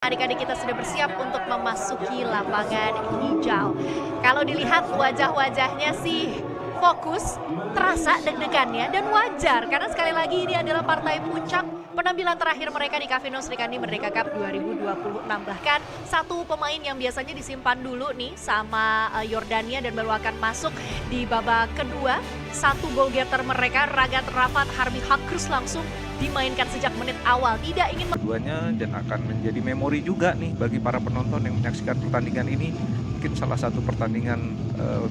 Adik-adik kita sudah bersiap untuk memasuki lapangan hijau. Kalau dilihat wajah-wajahnya sih fokus, terasa deg-degannya dan wajar karena sekali lagi ini adalah partai puncak penampilan terakhir mereka di Cafino Srikandi Merdeka Cup 2026. Bahkan satu pemain yang biasanya disimpan dulu nih sama Yordania dan baru akan masuk di babak kedua. Satu goal getter mereka, Ragat Rafat Harbi Hakrus langsung dimainkan sejak menit awal. Tidak ingin keduanya dan akan menjadi memori juga nih bagi para penonton yang menyaksikan pertandingan ini. Mungkin salah satu pertandingan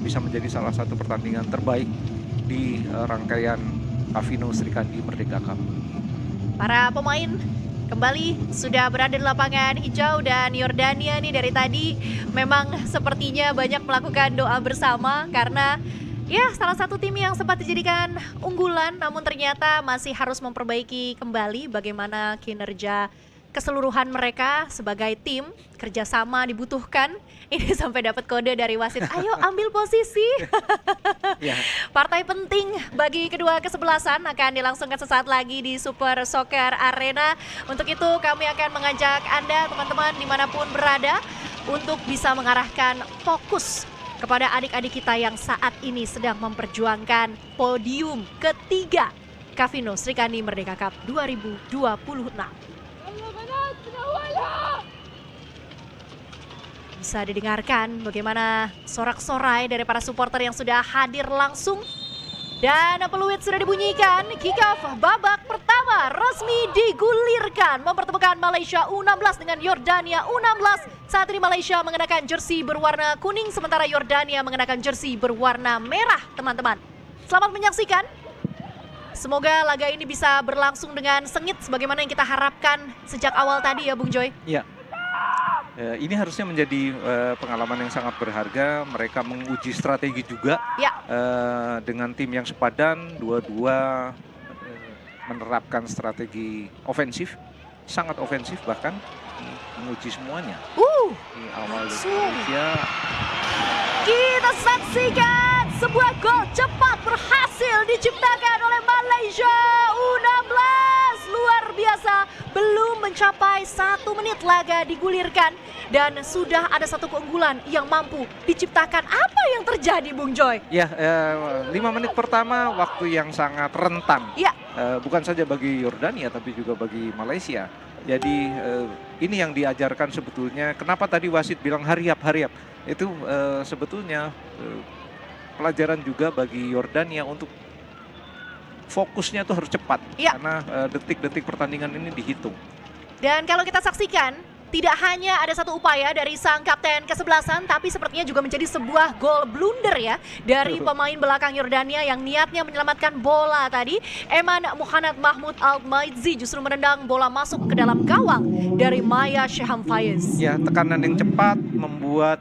bisa menjadi salah satu pertandingan terbaik di rangkaian Cafino Srikandi Merdeka Cup. Para pemain kembali sudah berada di lapangan hijau dan Yordania nih dari tadi memang sepertinya banyak melakukan doa bersama karena ya salah satu tim yang sempat dijadikan unggulan namun ternyata masih harus memperbaiki kembali bagaimana kinerja keseluruhan mereka sebagai tim. Kerjasama dibutuhkan. Ini sampai dapat kode dari wasit, ayo ambil posisi. Ya. Partai penting bagi kedua kesebelasan akan dilangsungkan sesaat lagi di Super Soccer Arena. Untuk itu kami akan mengajak Anda teman-teman dimanapun berada untuk bisa mengarahkan fokus kepada adik-adik kita yang saat ini sedang memperjuangkan podium ketiga Cafino Srikandi Merdeka Cup 2026. Bisa didengarkan bagaimana sorak-sorai dari para supporter yang sudah hadir langsung. Dan peluit sudah dibunyikan, kick-off babak pertama resmi digulirkan. Mempertemukan Malaysia U16 dengan Yordania U16. Saat ini Malaysia mengenakan jersey berwarna kuning, sementara Yordania mengenakan jersey berwarna merah, teman-teman. Selamat menyaksikan. Semoga laga ini bisa berlangsung dengan sengit sebagaimana yang kita harapkan sejak awal tadi ya Bung Joy. Ya. Ini harusnya menjadi pengalaman yang sangat berharga. Mereka menguji strategi juga Ya. Dengan tim yang sepadan, dua-dua menerapkan strategi ofensif, sangat ofensif bahkan menguji semuanya. Ini awal dari Malaysia. Kita saksikan sebuah gol cepat berhasil diciptakan oleh Malaysia U16. Luar biasa, belum mencapai 1 menit laga digulirkan dan sudah ada satu keunggulan yang mampu diciptakan. Apa yang terjadi Bung Joy? Ya, 5 menit pertama waktu yang sangat rentan. Ya. Bukan saja bagi Yordania tapi juga bagi Malaysia. Jadi ini yang diajarkan sebetulnya. Kenapa tadi wasit bilang hariap. Itu sebetulnya pelajaran juga bagi Yordania untuk fokusnya itu harus cepat. Ya. Karena detik-detik pertandingan ini dihitung. Dan kalau kita saksikan, tidak hanya ada satu upaya dari sang kapten kesebelasan, tapi sepertinya juga menjadi sebuah gol blunder ya dari pemain belakang Yordania yang niatnya menyelamatkan bola tadi. Eman Muhammad Mahmud Al-Maidzi justru menendang bola masuk ke dalam gawang dari Maya Sheham Faiz. Ya, tekanan yang cepat membuat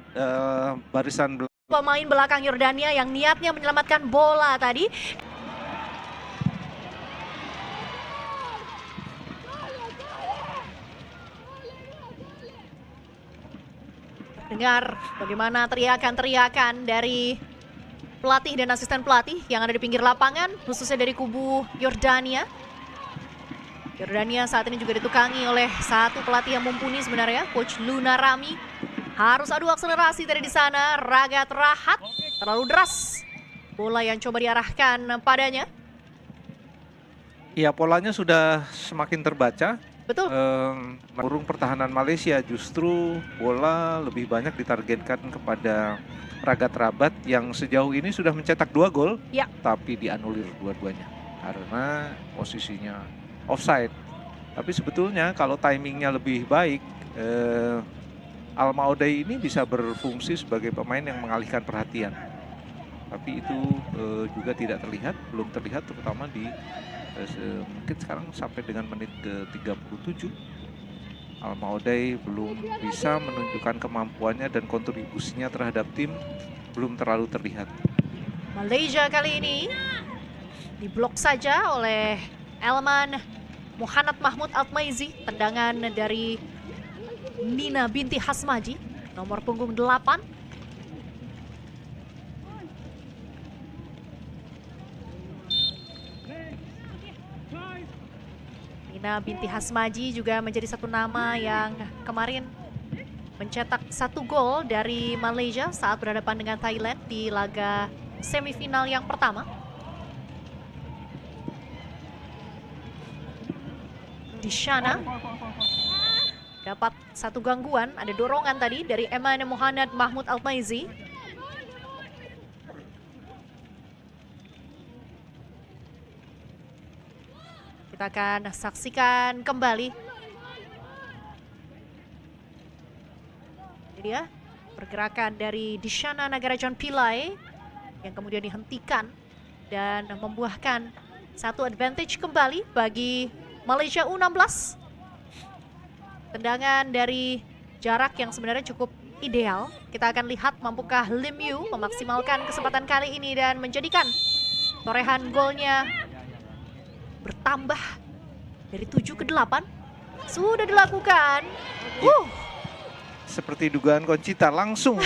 barisan pemain belakang Yordania yang niatnya menyelamatkan bola tadi. Dengar bagaimana teriakan-teriakan dari pelatih dan asisten pelatih yang ada di pinggir lapangan, khususnya dari kubu Yordania. Yordania saat ini juga ditukangi oleh satu pelatih yang mumpuni sebenarnya, Coach Luna Rami. Harus adu akselerasi dari di sana, Ragat Rahat terlalu deras. Bola yang coba diarahkan padanya. Ya, polanya sudah semakin terbaca. Betul. Burung pertahanan Malaysia justru bola lebih banyak ditargetkan kepada Ragat Rabat yang sejauh ini sudah mencetak 2 gol, ya. Tapi dianulir dua-duanya karena posisinya offside. Tapi sebetulnya kalau timingnya lebih baik, Al-Maudai ini bisa berfungsi sebagai pemain yang mengalihkan perhatian. Tapi itu juga tidak terlihat, belum terlihat terutama di mungkin sekarang sampai dengan menit ke-37 Al-Maudai belum bisa menunjukkan kemampuannya dan kontribusinya terhadap tim belum terlalu terlihat. Malaysia kali ini diblok saja oleh Elman Muhammad Mahmud Al-Maidzi. Tendangan dari Nina binti Hasmaji, nomor punggung 8. Ana binti Hasmaji juga menjadi satu nama yang kemarin mencetak 1 gol dari Malaysia saat berhadapan dengan Thailand di laga semifinal yang pertama. Dishana dapat 1 gangguan, ada dorongan tadi dari Eman Muhammad Mahmud Al-Maizi. Kita akan saksikan kembali. Ini dia pergerakan dari Dishana Nagarajan Pillai yang kemudian dihentikan dan membuahkan 1 advantage kembali bagi Malaysia U16. Tendangan dari jarak yang sebenarnya cukup ideal. Kita akan lihat mampukah Lim Yu memaksimalkan kesempatan kali ini dan menjadikan torehan golnya bertambah dari 7 ke 8. Sudah dilakukan. Seperti dugaan Conchita, langsung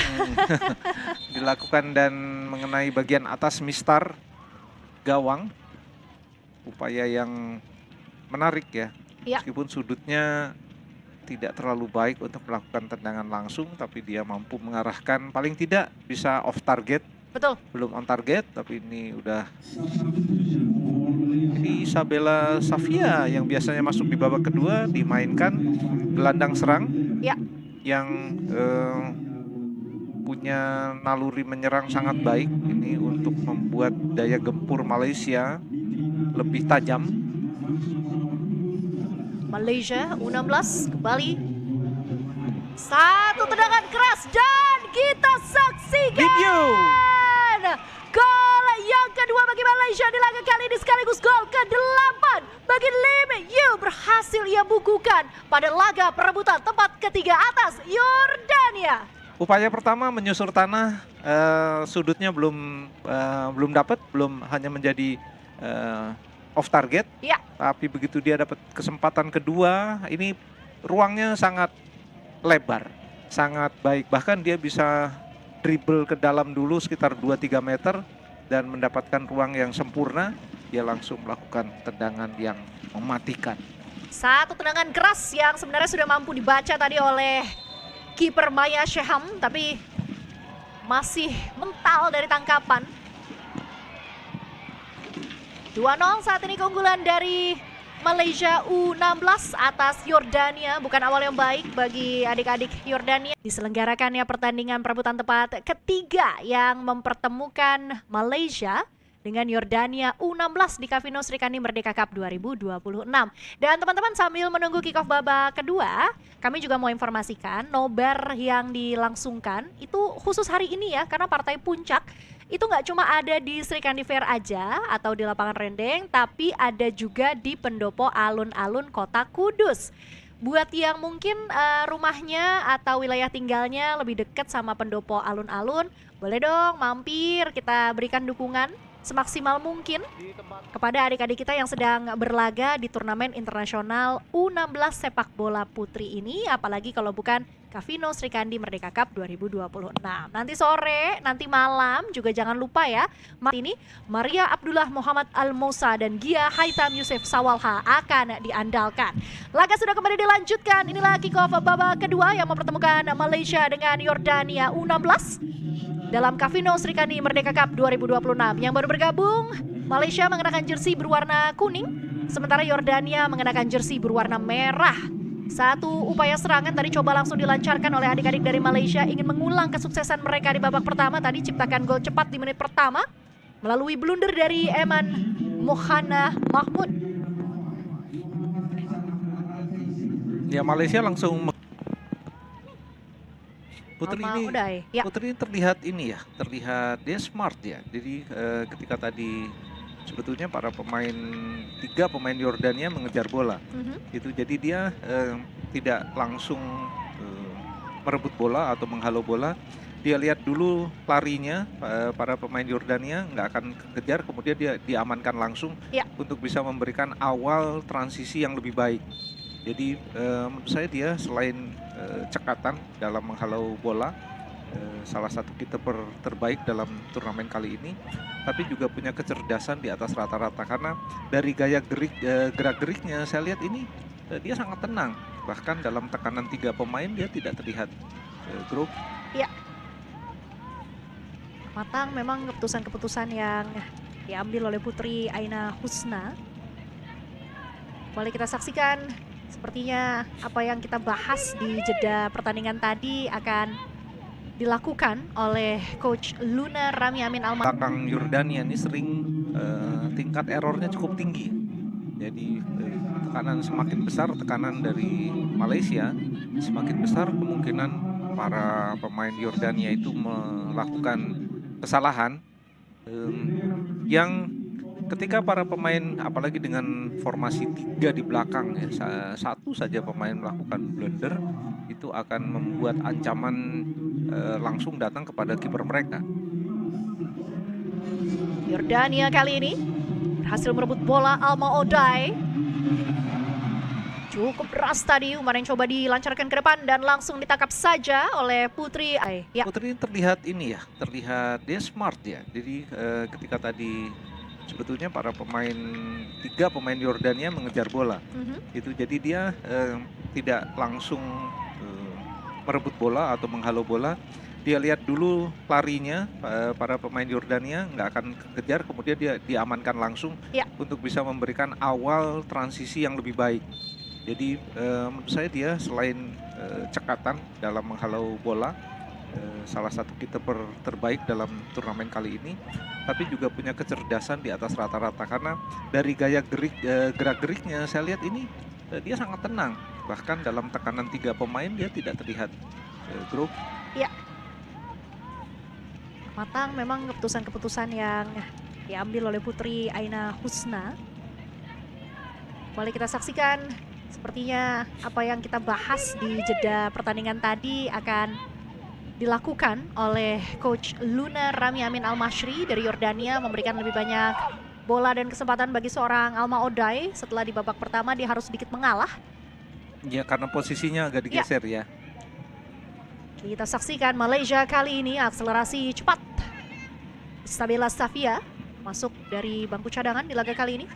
dilakukan dan mengenai bagian atas mistar gawang. Upaya yang menarik ya. Meskipun sudutnya tidak terlalu baik untuk melakukan tendangan langsung, tapi dia mampu mengarahkan, paling tidak bisa off target. Betul. Belum on target, tapi ini udah. Ini Isabella Safia yang biasanya masuk di babak kedua dimainkan gelandang serang yang punya naluri menyerang sangat baik ini untuk membuat daya gempur Malaysia lebih tajam. Malaysia U16 kembali. 1 tendangan keras dan kita saksikan gol yang kedua bagi Malaysia di laga kali ini sekaligus gol ke-8 bagi Lim Yu, berhasil ia bukukan pada laga perebutan tempat ketiga atas Yordania. Upaya pertama menyusur tanah, sudutnya belum dapat, belum hanya menjadi off target. Tapi begitu dia dapat kesempatan kedua, ini ruangnya sangat lebar, sangat baik. Bahkan dia bisa dribble ke dalam dulu sekitar 2-3 meter dan mendapatkan ruang yang sempurna. Dia langsung melakukan tendangan yang mematikan. 1 tendangan keras yang sebenarnya sudah mampu dibaca tadi oleh kiper Maya Sheham, tapi masih mental dari tangkapan. 2-0 saat ini keunggulan dari Malaysia U16 atas Yordania. Bukan awal yang baik bagi adik-adik Yordania. Diselenggarakannya pertandingan perebutan tempat ketiga yang mempertemukan Malaysia dengan Yordania U16 di Kavino Srikandi Merdeka Cup 2026. Dan teman-teman, sambil menunggu kick off babak kedua, kami juga mau informasikan nobar yang dilangsungkan itu khusus hari ini ya, karena partai puncak itu nggak cuma ada di Srikandi Fair aja atau di lapangan Rendeng, tapi ada juga di Pendopo Alun-Alun Kota Kudus. Buat yang mungkin rumahnya atau wilayah tinggalnya lebih dekat sama Pendopo Alun-Alun, boleh dong mampir, kita berikan dukungan semaksimal mungkin kepada adik-adik kita yang sedang berlaga di turnamen internasional U16 sepak bola putri ini, apalagi kalau bukan Kavino Srikandi Merdeka Cup 2026. Nanti sore, nanti malam juga jangan lupa ya, ini Maria Abdullah Muhammad Al-Musa dan Gia Haitam Yusuf Sawalha akan diandalkan. Laga sudah kembali dilanjutkan, inilah kick off babak kedua yang mempertemukan Malaysia dengan Yordania U16 dalam Kavino Srikandi Merdeka Cup 2026. Yang baru bergabung, Malaysia mengenakan jersey berwarna kuning, sementara Yordania mengenakan jersey berwarna merah. 1 upaya serangan tadi coba langsung dilancarkan oleh adik-adik dari Malaysia, ingin mengulang kesuksesan mereka di babak pertama tadi, ciptakan gol cepat di menit pertama melalui blunder dari Eman Muhammad Mahmud. Ya, Malaysia langsung Putri ini terlihat terlihat dia smart ya. Jadi ketika tadi sebetulnya para pemain 3 pemain Yordania mengejar bola, itu jadi dia tidak langsung merebut bola atau menghalau bola. Dia lihat dulu larinya para pemain Yordania, nggak akan kejar, kemudian dia diamankan langsung untuk bisa memberikan awal transisi yang lebih baik. Jadi menurut saya dia selain cekatan dalam menghalau bola, salah satu kiper terbaik dalam turnamen kali ini, tapi juga punya kecerdasan di atas rata-rata karena dari gaya gerak-geriknya saya lihat ini dia sangat tenang, bahkan dalam tekanan 3 pemain dia tidak terlihat grogi. Ya, matang memang keputusan-keputusan yang diambil oleh Putri Aina Husna. Boleh kita saksikan sepertinya apa yang kita bahas di jeda pertandingan tadi akan dilakukan oleh Coach Luna Rami Amin Alma. Belakang Yordania ini sering tingkat errornya cukup tinggi. Jadi tekanan semakin besar, tekanan dari Malaysia semakin besar, kemungkinan para pemain Yordania itu melakukan kesalahan yang ketika para pemain, apalagi dengan formasi 3 di belakang ya, satu saja pemain melakukan blunder itu akan membuat ancaman langsung datang kepada kiper mereka. Yordania kali ini berhasil merebut bola. Alma Odai cukup deras tadi, umpan yang coba dilancarkan ke depan dan langsung ditangkap saja oleh Putri. Ya. Putri terlihat ini ya, terlihat dia smart ya. Jadi ketika tadi sebetulnya para pemain 3 pemain Yordania mengejar bola, itu jadi dia tidak langsung merebut bola atau menghalau bola. Dia lihat dulu larinya para pemain Yordania nggak akan kejar, kemudian dia diamankan langsung untuk bisa memberikan awal transisi yang lebih baik. Jadi menurut saya dia selain cekatan dalam menghalau bola, salah satu kiper terbaik dalam turnamen kali ini, tapi juga punya kecerdasan di atas rata-rata karena dari gaya gerak-geriknya saya lihat ini dia sangat tenang, bahkan dalam tekanan 3 pemain dia tidak terlihat grogi. Ya, matang memang keputusan-keputusan yang diambil oleh Putri Aina Husna. Boleh kita saksikan sepertinya apa yang kita bahas di jeda pertandingan tadi akan dilakukan oleh Coach Luna Rami Amin Al-Mashri dari Yordania, memberikan lebih banyak bola dan kesempatan bagi seorang Alma Odai. Setelah di babak pertama dia harus sedikit mengalah. Ya, karena posisinya agak digeser ya. Kita saksikan Malaysia kali ini akselerasi cepat. Stabila Safia masuk dari bangku cadangan di laga kali ini.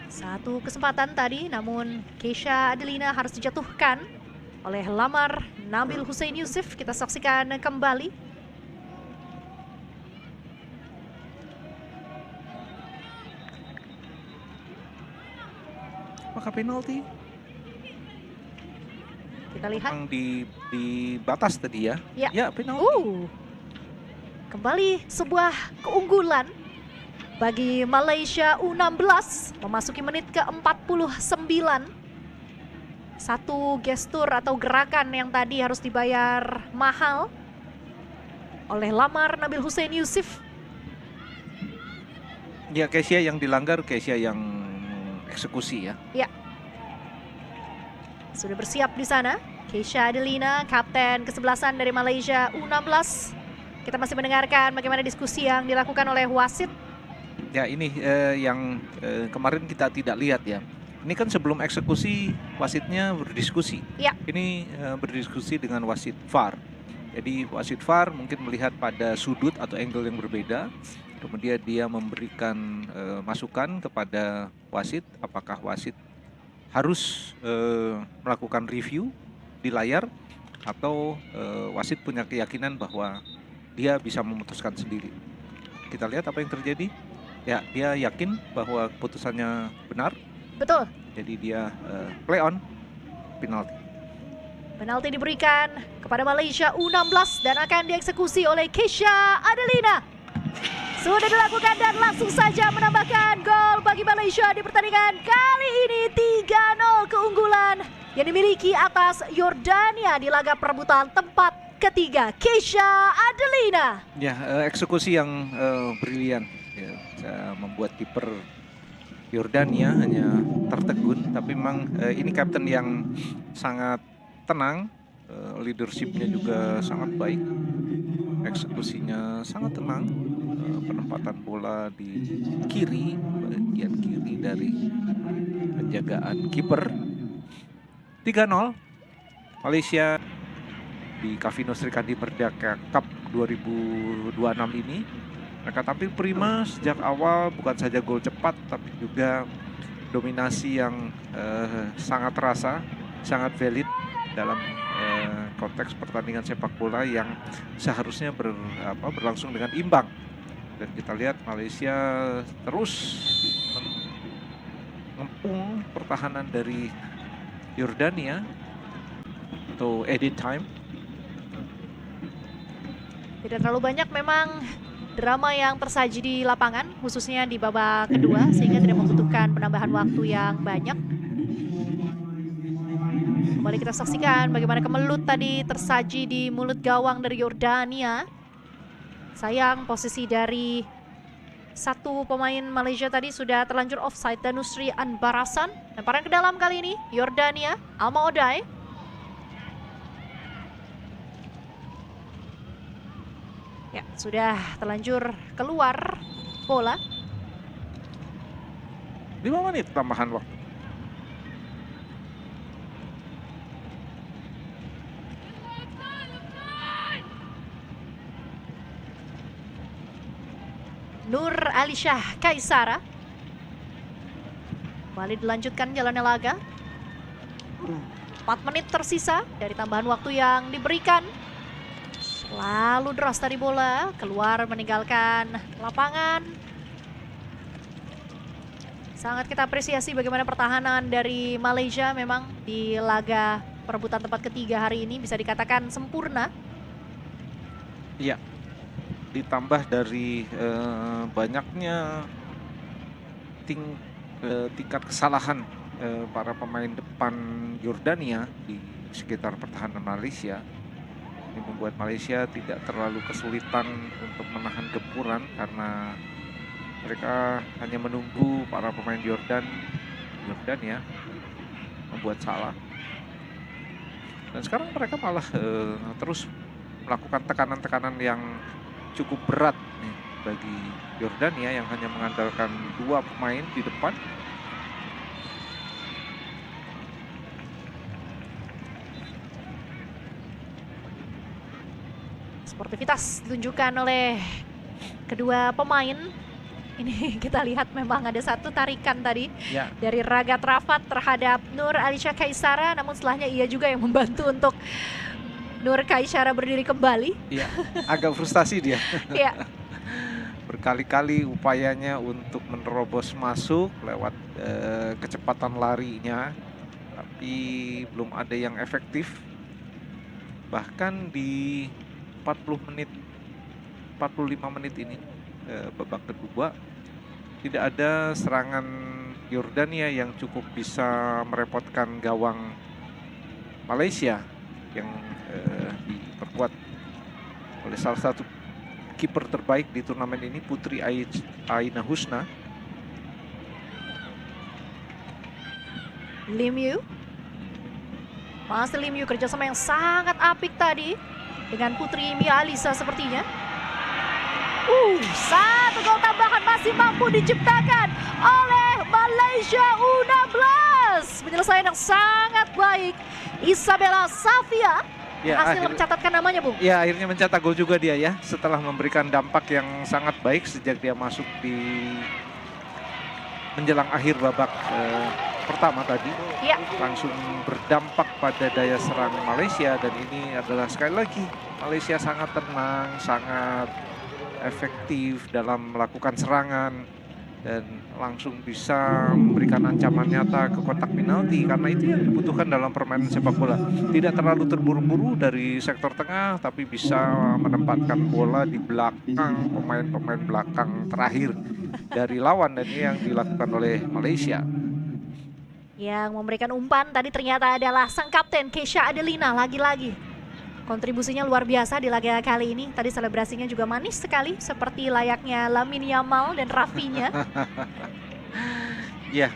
Satu kesempatan tadi, namun Keisha Adelina harus dijatuhkan oleh Lamar Nabil Hussein Yusuf. Kita saksikan kembali. Maka penalti. Kita lihat di batas tadi ya. Ya, penalti. Kembali sebuah keunggulan bagi Malaysia U16 memasuki menit ke-49. Satu gestur atau gerakan yang tadi harus dibayar mahal oleh Lamar Nabil Hussein Yusuf. Ya, Keisha yang dilanggar, Keisha yang eksekusi ya. Ya. Sudah bersiap di sana Keisha Adelina, kapten kesebelasan dari Malaysia U16. Kita masih mendengarkan bagaimana diskusi yang dilakukan oleh wasit. Ya, ini yang kemarin kita tidak lihat ya. Ini kan sebelum eksekusi wasitnya berdiskusi. Ya. Ini berdiskusi dengan wasit VAR. Jadi wasit VAR mungkin melihat pada sudut atau angle yang berbeda. Kemudian dia memberikan masukan kepada wasit, apakah wasit harus melakukan review di layar atau wasit punya keyakinan bahwa dia bisa memutuskan sendiri. Kita lihat apa yang terjadi. Ya, dia yakin bahwa keputusannya benar. Betul. Jadi dia play on, penalti. Penalti diberikan kepada Malaysia U16 dan akan dieksekusi oleh Keisha Adelina. Sudah dilakukan dan langsung saja menambahkan gol bagi Malaysia di pertandingan kali ini. 3-0 keunggulan yang dimiliki atas Yordania di laga perebutan tempat ketiga. Keisha Adelina. Ya, eksekusi yang brilian. Ya, membuat kiper Yordania hanya tertegun, tapi memang ini kapten yang sangat tenang, leadershipnya juga sangat baik, eksekusinya sangat tenang, penempatan bola di kiri, bagian kiri dari penjagaan kiper. 3-0 Malaysia di Kavino Srikandi Merdeka Cup 2026 ini. Mereka tampil prima sejak awal, bukan saja gol cepat tapi juga dominasi yang sangat terasa, sangat valid dalam konteks pertandingan sepak bola yang seharusnya berlangsung dengan imbang. Dan kita lihat Malaysia terus mengepung pertahanan dari Yordania atau edit time. Tidak terlalu banyak memang drama yang tersaji di lapangan, khususnya di babak kedua, sehingga tidak membutuhkan penambahan waktu yang banyak. Kembali kita saksikan bagaimana kemelut tadi tersaji di mulut gawang dari Yordania. Sayang posisi dari satu pemain Malaysia tadi sudah terlanjur offside, Danusri Anbarasan. Lemparan ke dalam kali ini Yordania, Alma Odai. Ya, sudah terlanjur keluar bola. 5 menit tambahan waktu. Nur Alisyah Kaisara. Kembali dilanjutkan jalannya laga. 4 menit tersisa dari tambahan waktu yang diberikan. Lalu deras tadi bola keluar meninggalkan lapangan. Sangat kita apresiasi bagaimana pertahanan dari Malaysia memang di laga perebutan tempat ketiga hari ini bisa dikatakan sempurna. Iya, ditambah dari banyaknya tingkat kesalahan para pemain depan Yordania di sekitar pertahanan Malaysia. Ini membuat Malaysia tidak terlalu kesulitan untuk menahan gempuran karena mereka hanya menunggu para pemain Yordania membuat salah. Dan sekarang mereka malah terus melakukan tekanan-tekanan yang cukup berat nih bagi Yordania yang hanya mengandalkan 2 pemain di depan. Sportivitas ditunjukkan oleh kedua pemain. Ini kita lihat memang ada satu tarikan tadi Ya. dari Ragat Rafat terhadap Nur Alisyah Kaisara, namun setelahnya ia juga yang membantu untuk Nur Kaisara berdiri kembali. Iya, agak frustasi dia. Ya, Berkali-kali upayanya untuk menerobos masuk lewat kecepatan larinya, tapi belum ada yang efektif. Bahkan di 45 menit ini babak kedua tidak ada serangan Yordania yang cukup bisa merepotkan gawang Malaysia yang diperkuat oleh salah satu kiper terbaik di turnamen ini, Putri Aina Husna. Lim Yu. Masih Lim Yu, kerjasama yang sangat apik tadi dengan Putri Mia Alisa sepertinya. Satu gol tambahan masih mampu diciptakan oleh Malaysia U16. Penyelesaian yang sangat baik. Isabella Safia berhasil mencatatkan namanya, Bung. Ya, akhirnya mencetak gol juga dia ya, setelah memberikan dampak yang sangat baik sejak dia masuk di menjelang akhir babak pertama tadi. Ya. Langsung berdampak pada daya serang Malaysia, dan ini adalah sekali lagi Malaysia sangat tenang, sangat efektif dalam melakukan serangan dan langsung bisa memberikan ancaman nyata ke kotak penalti, karena itu yang dibutuhkan dalam permainan sepak bola. Tidak terlalu terburu-buru dari sektor tengah, tapi bisa menempatkan bola di belakang pemain-pemain belakang terakhir dari lawan, dan ini yang dilakukan oleh Malaysia. Yang memberikan umpan tadi ternyata adalah sang kapten Keisha Adelina. Lagi-lagi kontribusinya luar biasa di laga kali ini. Tadi selebrasinya juga manis sekali, seperti layaknya Lamine Yamal dan Rafinya. Ya,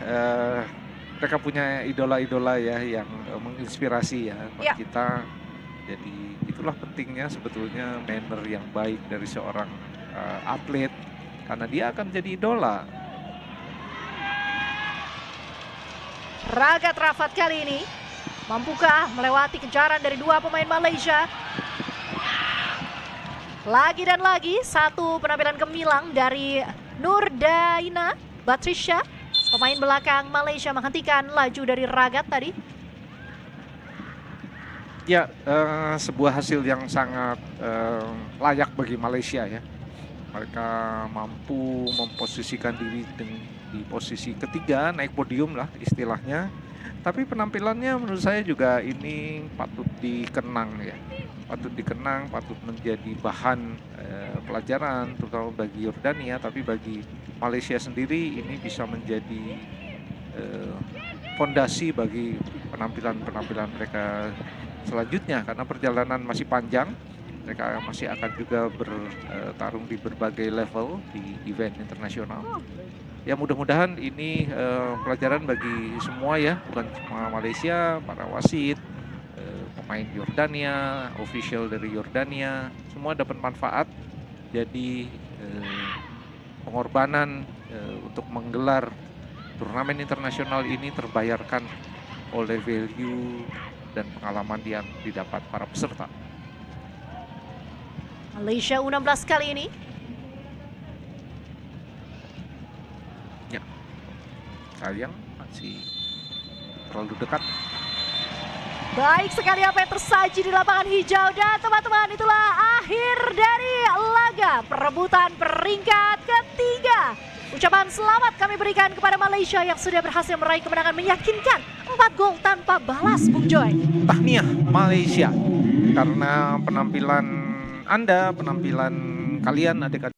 mereka punya idola-idola ya yang menginspirasi ya buat kita. Jadi itulah pentingnya sebetulnya manner yang baik dari seorang atlet, karena dia akan jadi idola. Ragat Rafat kali ini Mampukah melewati kejaran dari dua pemain Malaysia? Lagi dan lagi satu penampilan gemilang dari Nurdaina Batrisya. Pemain belakang Malaysia menghentikan laju dari Ragat tadi. Ya, sebuah hasil yang sangat layak bagi Malaysia ya. Mereka mampu memposisikan diri di posisi ketiga, naik podium lah istilahnya. Tapi penampilannya menurut saya juga ini patut dikenang ya. Patut dikenang, patut menjadi bahan pelajaran terutama bagi Yordania, tapi bagi Malaysia sendiri ini bisa menjadi fondasi bagi penampilan-penampilan mereka selanjutnya, karena perjalanan masih panjang. Mereka masih akan juga bertarung di berbagai level di event internasional. Ya mudah-mudahan ini pelajaran bagi semua ya, bukan cuma Malaysia, para wasit, pemain Yordania, official dari Yordania, semua dapat manfaat. Jadi pengorbanan untuk menggelar turnamen internasional ini terbayarkan oleh value dan pengalaman yang didapat para peserta. Malaysia U16 kali ini. Ya, sayang masih terlalu dekat. Baik sekali apa yang tersaji di lapangan hijau. Dan teman-teman, itulah akhir dari laga perebutan peringkat ketiga. Ucapan selamat kami berikan kepada Malaysia yang sudah berhasil meraih kemenangan meyakinkan 4 gol tanpa balas, Bung Joy. Tahniah Malaysia, karena penampilan Anda, penampilan kalian adik-adik